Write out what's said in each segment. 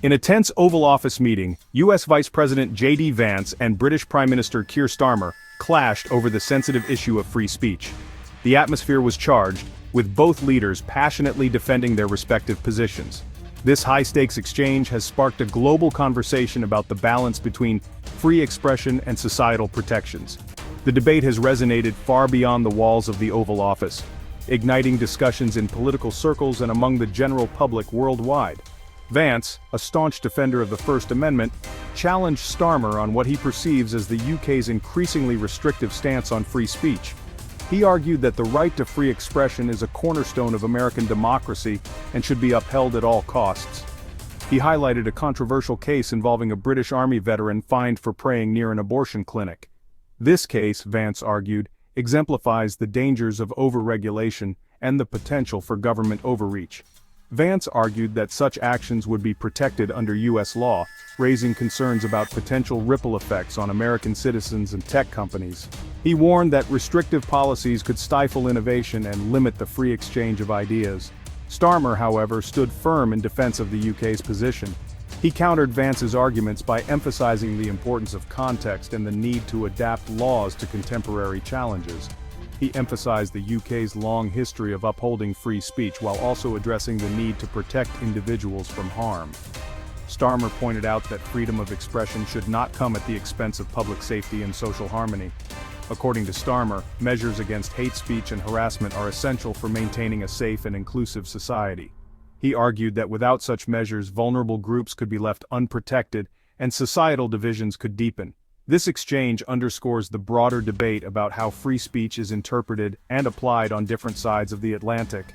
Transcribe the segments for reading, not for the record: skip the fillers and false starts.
In a tense Oval Office meeting, U.S. Vice President J.D. Vance and British Prime Minister Keir Starmer clashed over the sensitive issue of free speech. The atmosphere was charged, with both leaders passionately defending their respective positions. This high-stakes exchange has sparked a global conversation about the balance between free expression and societal protections. The debate has resonated far beyond the walls of the Oval Office, igniting discussions in political circles and among the general public worldwide. Vance, a staunch defender of the First Amendment, challenged Starmer on what he perceives as the UK's increasingly restrictive stance on free speech. He argued that the right to free expression is a cornerstone of American democracy and should be upheld at all costs. He highlighted a controversial case involving a British Army veteran fined for praying near an abortion clinic. This case, Vance argued, exemplifies the dangers of overregulation and the potential for government overreach. Vance argued that such actions would be protected under U.S. law, raising concerns about potential ripple effects on American citizens and tech companies. He warned that restrictive policies could stifle innovation and limit the free exchange of ideas. Starmer, however, stood firm in defense of the UK's position. He countered Vance's arguments by emphasizing the importance of context and the need to adapt laws to contemporary challenges. He emphasized the UK's long history of upholding free speech while also addressing the need to protect individuals from harm. Starmer pointed out that freedom of expression should not come at the expense of public safety and social harmony. According to Starmer, measures against hate speech and harassment are essential for maintaining a safe and inclusive society. He argued that without such measures, vulnerable groups could be left unprotected and societal divisions could deepen. This exchange underscores the broader debate about how free speech is interpreted and applied on different sides of the Atlantic.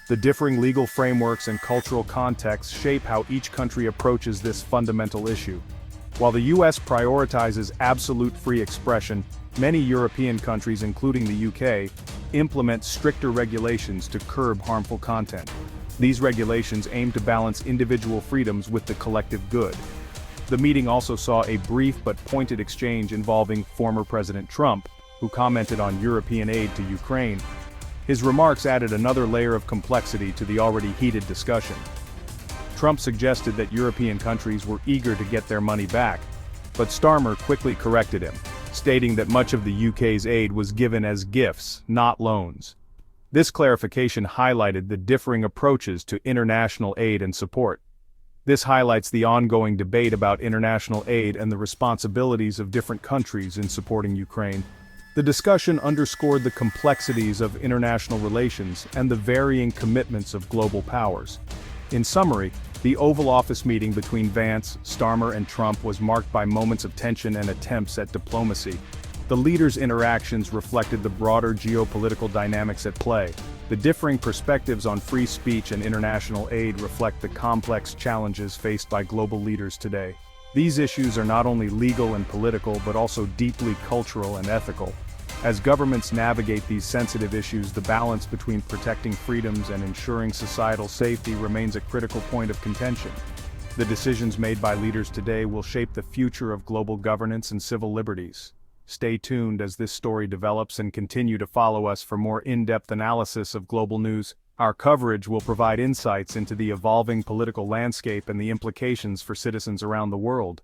The differing legal frameworks and cultural contexts shape how each country approaches this fundamental issue. While the U.S. prioritizes absolute free expression, many European countries, including the UK, implement stricter regulations to curb harmful content. These regulations aim to balance individual freedoms with the collective good. The meeting also saw a brief but pointed exchange involving former President Trump, who commented on European aid to Ukraine. His remarks added another layer of complexity to the already heated discussion. Trump suggested that European countries were eager to get their money back, but Starmer quickly corrected him, stating that much of the UK's aid was given as gifts, not loans. This clarification highlighted the differing approaches to international aid and support. This highlights the ongoing debate about international aid and the responsibilities of different countries in supporting Ukraine. The discussion underscored the complexities of international relations and the varying commitments of global powers. In summary, the Oval Office meeting between Vance, Starmer, and Trump was marked by moments of tension and attempts at diplomacy. The leaders' interactions reflected the broader geopolitical dynamics at play. The differing perspectives on free speech and international aid reflect the complex challenges faced by global leaders today. These issues are not only legal and political but also deeply cultural and ethical. As governments navigate these sensitive issues, the balance between protecting freedoms and ensuring societal safety remains a critical point of contention. The decisions made by leaders today will shape the future of global governance and civil liberties. Stay tuned as this story develops and continue to follow us for more in-depth analysis of global news. Our coverage will provide insights into the evolving political landscape and the implications for citizens around the world.